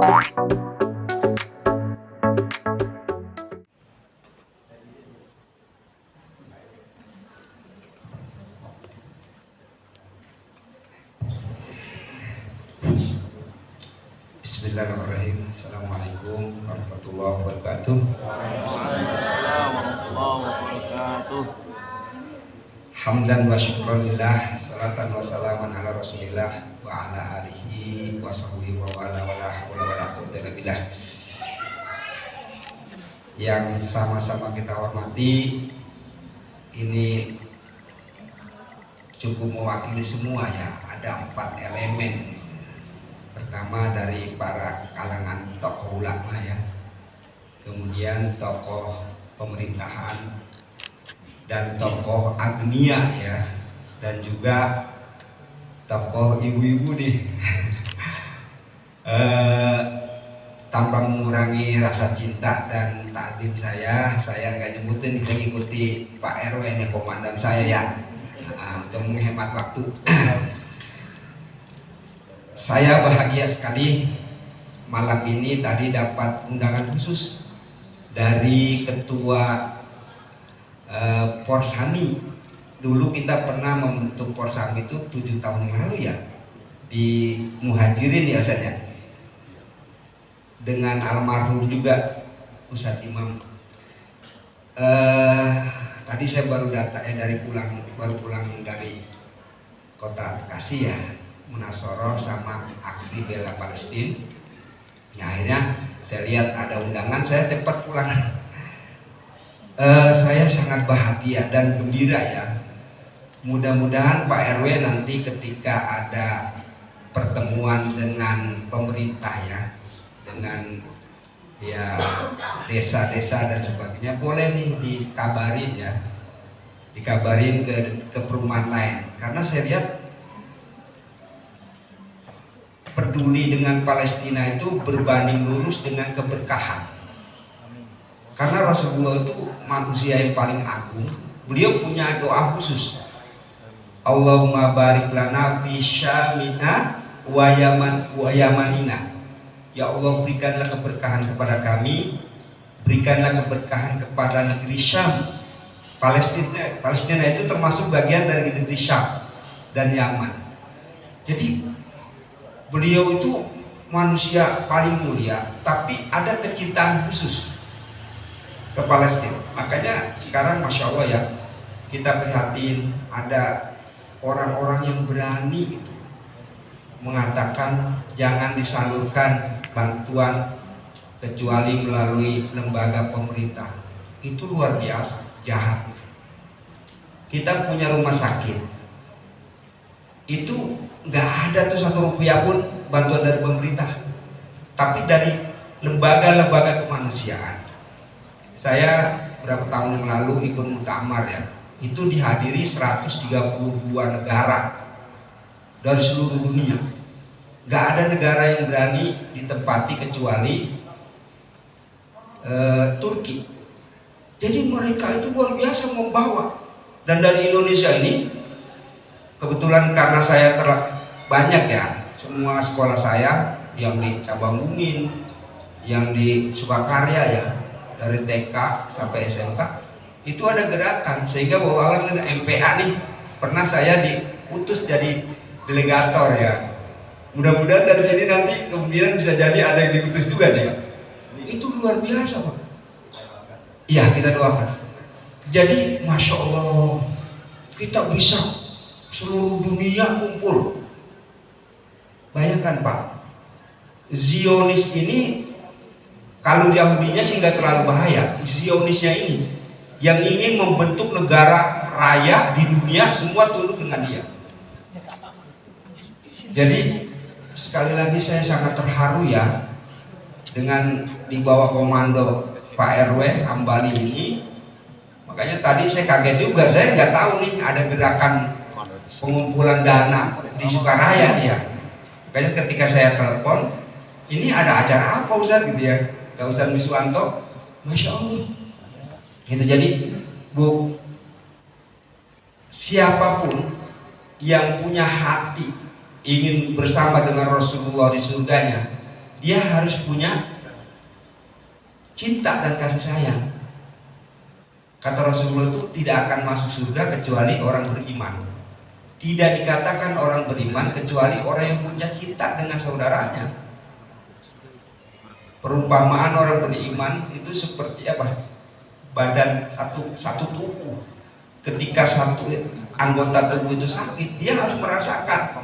Bismillahirrahmanirrahim. Assalamualaikum warahmatullahi wabarakatuh. Waalaikumsalam warahmatullahi wabarakatuh. Hamdan wa syukranillah, salatan wa salaman ala rasulillah wa ala alihi wa sahbihi wa ala wa la hawla wa la quwwata illa billah. Yang sama-sama kita hormati, ini cukup mewakili semua ya. Ada 4 elemen. Pertama dari para kalangan tokoh ulama ya, kemudian tokoh pemerintahan dan tokoh agnia ya, dan juga tokoh ibu-ibu nih. Tanpa mengurangi rasa cinta dan takdim saya nggak nyebutin, saya ikuti Pak RW nih, komandan saya ya, untuk menghemat waktu. Saya bahagia sekali malam ini tadi dapat undangan khusus dari Ketua Porsani. Dulu kita pernah membentuk Porsani itu 7 tahun yang lalu ya, di Muhajirin ya Ustaz ya, dengan almarhum juga Ustaz Imam. Tadi saya baru pulang dari kota Bekasi ya, Munasoroh sama aksi bela Palestina. Nah, akhirnya saya lihat ada undangan, saya cepat pulang. Saya sangat bahagia dan gembira ya. Mudah-mudahan Pak RW nanti ketika ada pertemuan dengan pemerintah ya, dengan ya desa-desa dan sebagainya, boleh nih dikabarin ya, dikabarin ke perumahan lain, karena saya lihat peduli dengan Palestina itu berbanding lurus dengan keberkahan. Karena Rasulullah itu manusia yang paling agung. Beliau punya doa khusus. Allahumma barik lana fi syamina wa yamanina. Ya Allah, berikanlah keberkahan kepada kami, berikanlah keberkahan kepada negeri Syam. Palestina itu termasuk bagian dari negeri Syam dan Yaman. Jadi beliau itu manusia paling mulia, tapi ada kecintaan khusus ke Palestina. Makanya sekarang Masya Allah ya, kita prihatin ada orang-orang yang berani gitu, mengatakan jangan disalurkan bantuan kecuali melalui lembaga pemerintah. Itu luar biasa, jahat. Kita punya rumah sakit, itu nggak ada tuh 1 rupiah pun bantuan dari pemerintah, tapi dari lembaga-lembaga kemanusiaan. Saya berapa tahun yang lalu ikut muktamar ya, itu dihadiri 132 negara dari seluruh dunia. Nggak ada negara yang berani ditempati kecuali Turki. Jadi mereka itu luar biasa membawa. Dan dari Indonesia ini, kebetulan karena saya banyak ya, semua sekolah saya yang di cabang Umin, yang di Sukakarya ya, dari TK sampai SMK itu ada gerakan, sehingga wawalan MPA nih pernah saya diutus jadi delegator ya. Mudah-mudahan dari sini nanti kemudian bisa jadi ada yang diutus juga nih. Itu luar biasa Pak. Iya, kita doakan. Jadi Masya Allah, kita bisa seluruh dunia kumpul. Bayangkan Pak, Zionis ini, kalau Yahudinya sih nggak terlalu bahaya, Zionisnya ini yang ingin membentuk negara raya di dunia, semua tunduk dengan dia. Jadi sekali lagi saya sangat terharu ya dengan di bawah komando Pak RW Hambali ini. Makanya tadi saya kaget juga, saya nggak tahu nih ada gerakan pengumpulan dana di Sukaraya ya. Makanya ketika saya telepon, ini ada acara apa Ustaz gitu ya, Kak Ustaz Miswanto, Masya Allah. Gitu. Jadi Bu, siapapun yang punya hati ingin bersama dengan Rasulullah di surganya, dia harus punya cinta dan kasih sayang. Kata Rasulullah itu tidak akan masuk surga kecuali orang beriman. Tidak dikatakan orang beriman kecuali orang yang punya cinta dengan saudaranya. Perumpamaan orang beriman itu seperti apa? Badan satu tubuh. Ketika satu anggota tubuh itu sakit, dia harus merasakan.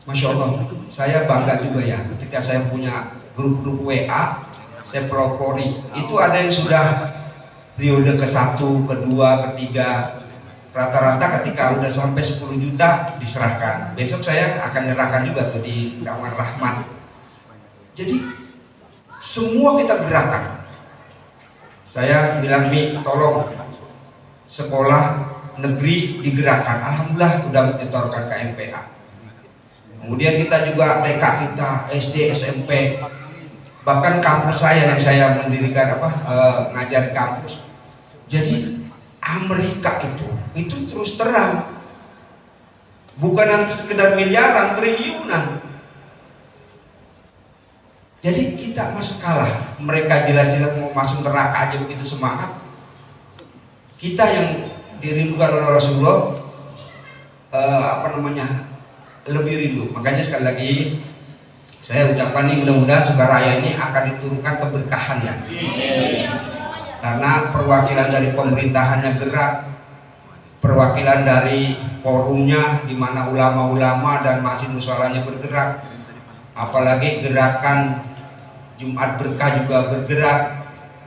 Masya Allah, saya bangga juga ya ketika saya punya grup-grup WA, saya pelopori. Itu ada yang sudah periode ke-1, ke-2, ke-3. Rata-rata ketika udah sampai 10 juta diserahkan. Besok saya akan nyerahkan juga tuh di Kamar Rahmat. Jadi semua kita gerakan. Saya bilang, Mi, tolong sekolah negeri digerakkan. Alhamdulillah udah menyetorkan ke MPA. Kemudian kita juga TK kita, SD, SMP, bahkan kampus saya yang saya mendirikan ngajar kampus. Jadi Amerika itu terus terang, bukan sekedar miliaran, triliunan. Jadi kita masih kalah. Mereka jelas-jelas mau masuk neraka aja begitu semangat. Kita yang dirindukan oleh Rasulullah lebih rindu. Makanya sekali lagi saya ucapkan ini, mudah-mudahan Sukaraya ini akan diturunkan keberkahan ya. Karena perwakilan dari pemerintahannya gerak, perwakilan dari forumnya di mana ulama-ulama dan masjid musholanya bergerak, apalagi gerakan Jumat Berkah juga bergerak.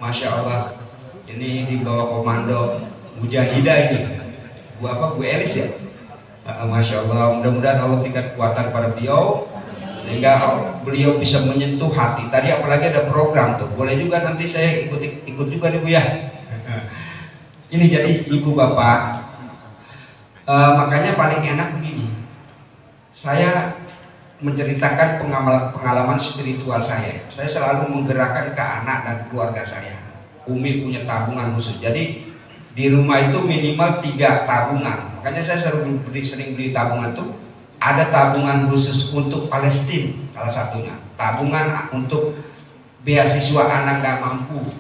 Masya Allah, ini di bawah komando Mujahidah ini, Bu Elis ya. Masya Allah, mudah-mudahan Allah berikan kekuatan pada beliau sehingga beliau bisa menyentuh hati. Tadi apalagi ada program tuh, boleh juga nanti saya ikut juga nih Bu ya. Ini jadi Ibu Bapak, makanya paling enak begini, saya menceritakan pengalaman spiritual saya. Saya selalu menggerakkan ke anak dan keluarga saya. Umi punya tabungan khusus, jadi di rumah itu minimal 3 tabungan. Makanya saya sering beli tabungan tuh. Ada tabungan khusus untuk Palestina salah satunya, tabungan untuk beasiswa anak gak mampu,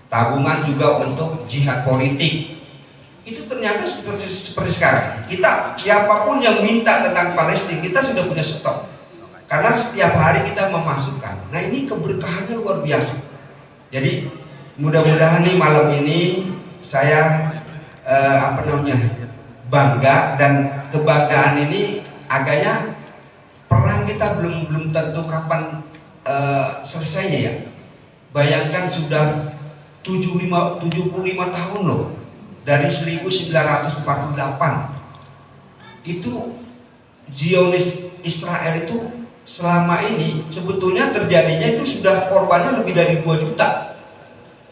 tabungan juga untuk jihad politik. Itu ternyata seperti sekarang kita, siapapun yang minta tentang Palestina, kita sudah punya stok karena setiap hari kita memasukkan. Nah ini keberkahannya luar biasa. Jadi mudah-mudahan nih malam ini saya bangga, dan kebanggaan ini agaknya perang kita belum tentu kapan selesainya ya. Bayangkan sudah 75 tahun loh, dari 1948 itu Zionis Israel itu selama ini sebetulnya terjadinya itu sudah korbannya lebih dari 2 juta.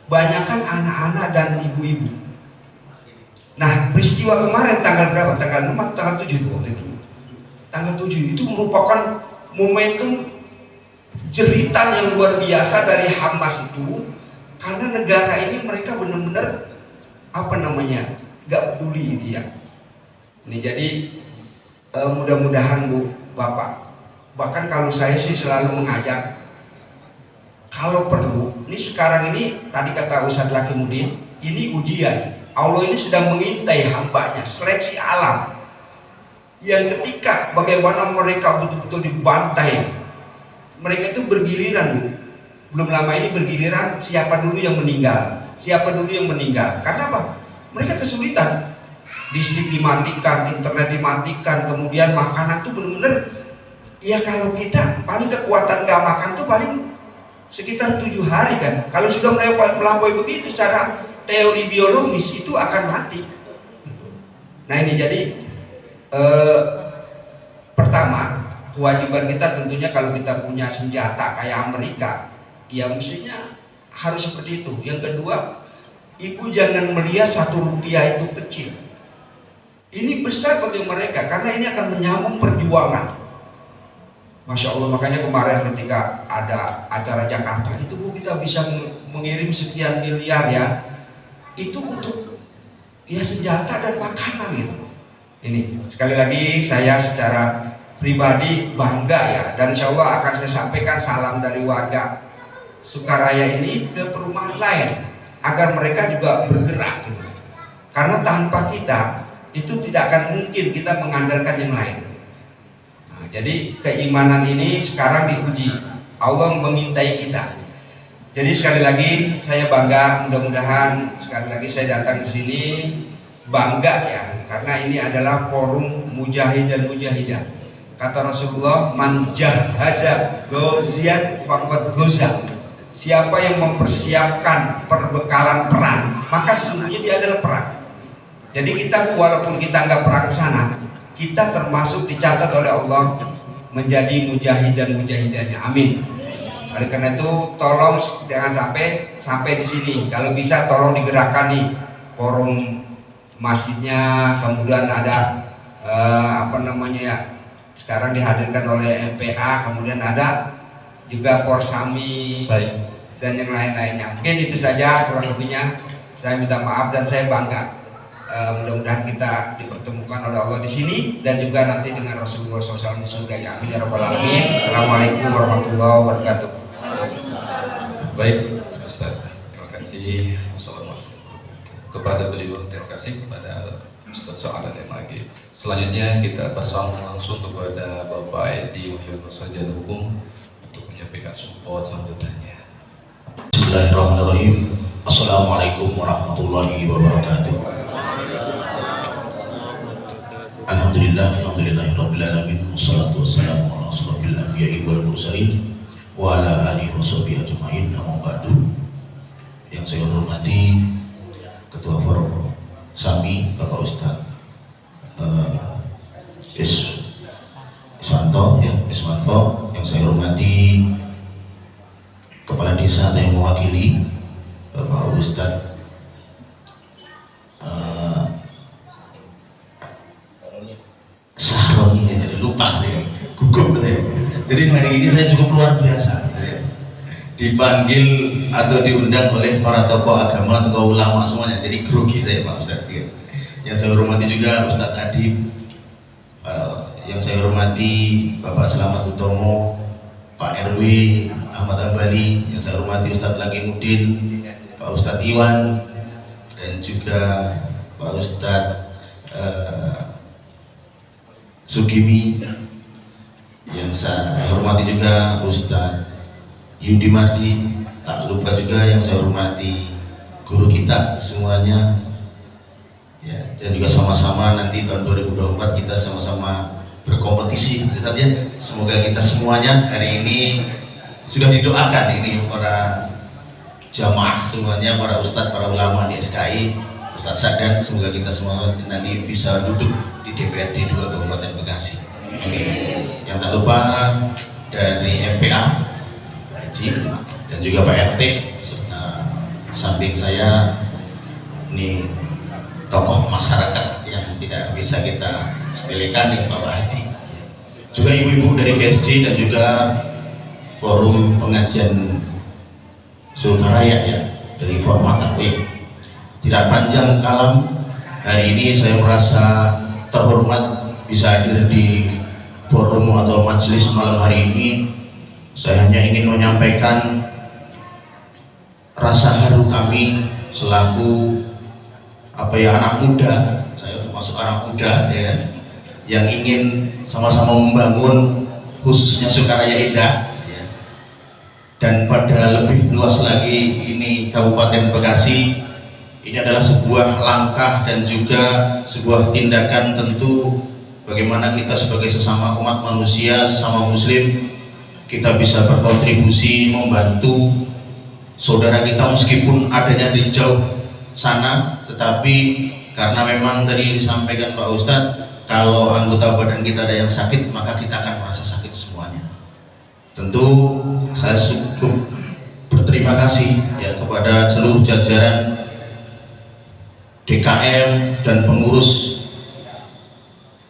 Banyakan anak-anak dan ibu-ibu. Nah peristiwa kemarin tanggal berapa? Tanggal 6 atau tanggal 7 itu waktu itu. Tanggal 7 itu merupakan momentum jeritan yang luar biasa dari Hamas itu, karena negara ini mereka benar-benar gak peduli gitu ya. Ini jadi mudah-mudahan Bu Bapak, bahkan kalau saya sih selalu mengajak, kalau perlu, ini sekarang ini tadi kata Ustadz Lakimudin, ini ujian. Allah ini sedang mengintai hambanya, seleksi alam. Yang ketika bagaimana mereka betul-betul dibantai, mereka itu bergiliran Bu. Belum lama ini bergiliran siapa dulu yang meninggal, karena apa? Mereka kesulitan, listrik dimatikan, internet dimatikan, kemudian makanan tuh benar-benar ya, kalau kita paling kekuatan gak makan tuh paling sekitar 7 hari kan. Kalau sudah melampaui begitu secara teori biologis itu akan mati. Nah ini jadi pertama, kewajiban kita tentunya kalau kita punya senjata kayak Amerika, ya mestinya harus seperti itu. Yang kedua, Ibu jangan melihat 1 rupiah itu kecil. Ini besar bagi mereka karena ini akan menyambung perjuangan. Masya Allah, makanya kemarin ketika ada acara Jakarta itu Bu, kita bisa mengirim sekian miliar ya, itu untuk ya senjata dan makanan gitu. Ini sekali lagi saya secara pribadi bangga ya, dan insya Allah akan saya sampaikan salam dari warga Sukaraya ini ke perumahan lain agar mereka juga bergerak gitu. Karena tanpa kita itu tidak akan mungkin kita mengandalkan yang lain. Nah, jadi keimanan ini sekarang diuji, Allah memintai kita. Jadi sekali lagi saya bangga, mudah-mudahan sekali lagi saya datang ke sini bangga ya, karena ini adalah forum mujahid dan mujahidah. Kata Rasulullah, man jahaza ghazian faqad ghaza. Siapa yang mempersiapkan perbekalan perang, maka sesungguhnya dia adalah perang. Jadi kita walaupun kita nggak perang ke sana, kita termasuk dicatat oleh Allah menjadi mujahid dan mujahidahnya. Amin. Oleh karena itu tolong jangan sampai di sini. Kalau bisa tolong digerakkan nih forum masjidnya, kemudian ada sekarang dihadirkan oleh MPA, kemudian ada juga Porsami. Baik. Dan yang lain-lainnya. Mungkin itu saja kurang lebihnya. Saya minta maaf dan saya bangga. Mudah-mudahan kita dipertemukan oleh Allah di sini dan juga nanti dengan Rasulullah SAW di surga. Ya amin ya rabbal alamin. Assalamualaikum warahmatullahi wabarakatuh. Baik, Ustaz. Terima kasih. Wassalamualaikum kepada beliau. Terima kasih kepada Ustaz Sa'adat MAG. Selanjutnya kita bersama langsung kepada Bapak Edi Wahyono Sarjana Hukum untuk menyampaikan support sambutannya. Bismillahirrahmanirrahim. Assalamualaikum warahmatullahi wabarakatuh. Alhamdulillahirabbil alamin. Wassalatu wassalamu ala asyrofil anbiya'i wal mursalin wa ala alihi washabihi ajmain. Amma ba'du. Yang saya hormati Ketua Forum Sami Bapak Ustaz Iswanto, yang saya hormati Kepala Desa yang mewakili Bapak Ustaz Sahroni, ya, jadi lupa deh, gugup deh. Jadi hari ini saya cukup luar biasa, ya. Dipanggil atau diundang oleh para tokoh agama, tokoh ulama semuanya. Jadi grogi saya Pak Ustaz. Ya. Yang saya hormati juga Ustadz Adib, yang saya hormati Bapak Selamat Utomo, Pak RW Ahmad Ambali, yang saya hormati Ustadz Lagimuddin, Pak Ustadz Iwan, dan juga Pak Ustadz Sugimi, yang saya hormati juga Ustadz Yudi Mardi, tak lupa juga yang saya hormati guru kita semuanya, ya, dan juga sama-sama nanti tahun 2024 kita sama-sama berkompetisi, Ustaz, ya. Semoga kita semuanya hari ini sudah didoakan ini para jamaah semuanya, para ustadz, para ulama di SKI, Ustadz Sadan, semoga kita semua nanti bisa duduk di DPRD 2 Kabupaten Bekasi. Amin. Yang tak lupa dari MPA Haji dan juga Pak RT serta samping saya ini tokoh masyarakat yang tidak bisa kita sepelekan nih, Bapak Hadi, juga ibu-ibu dari KSJ dan juga forum pengajian Sukaraya ya, dari format takwim. Tidak panjang kalam, hari ini saya merasa terhormat bisa hadir di forum atau majelis malam hari ini. Saya hanya ingin menyampaikan rasa haru kami selaku anak muda, saya termasuk anak muda ya, yang ingin sama-sama membangun khususnya Sukaraya Indah ya. Dan pada lebih luas lagi ini Kabupaten Bekasi, ini adalah sebuah langkah dan juga sebuah tindakan tentu bagaimana kita sebagai sesama umat manusia, sesama muslim, kita bisa berkontribusi membantu saudara kita meskipun adanya di jauh sana, tetapi karena memang tadi disampaikan Pak Ustadz, kalau anggota badan kita ada yang sakit maka kita akan merasa sakit semuanya. Tentu saya cukup berterima kasih ya kepada seluruh jajaran DKM dan pengurus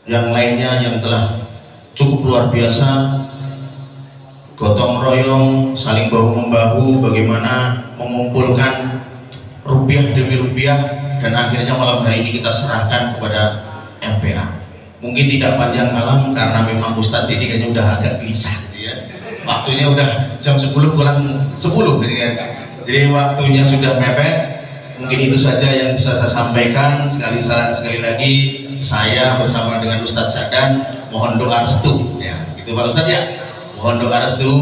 yang lainnya yang telah cukup luar biasa gotong royong, saling bahu membahu, bagaimana mengumpulkan rupiah demi rupiah, dan akhirnya malam hari ini kita serahkan kepada MPA. Mungkin tidak panjang malam karena memang Ustadz ini kayaknya udah agak gelisah gitu ya. Waktunya udah jam 10 kurang 10 gitu kan. Jadi waktunya sudah mepet. Mungkin itu saja yang bisa saya sampaikan. Sekali lagi saya bersama dengan Ustadz Sadan mohon doa restu ya. Gitu Pak Ustadz ya. Mohon doa restu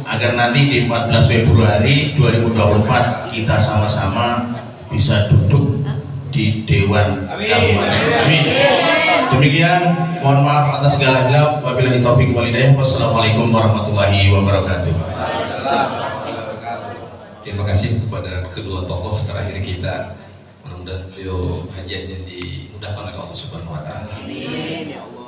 agar nanti di 14 Februari 2024 kita sama-sama bisa duduk di Dewan Kabupaten. Amin. Demikian, mohon maaf atas segala hal. Wabillahi taufiq wal hidayah. Wassalamualaikum warahmatullahi wabarakatuh. Terima kasih kepada kedua tokoh terakhir kita. Mudah-mudahan beliau hajiannya dimudahkan oleh Allah Subhanahu wa taala. Amin ya Allah.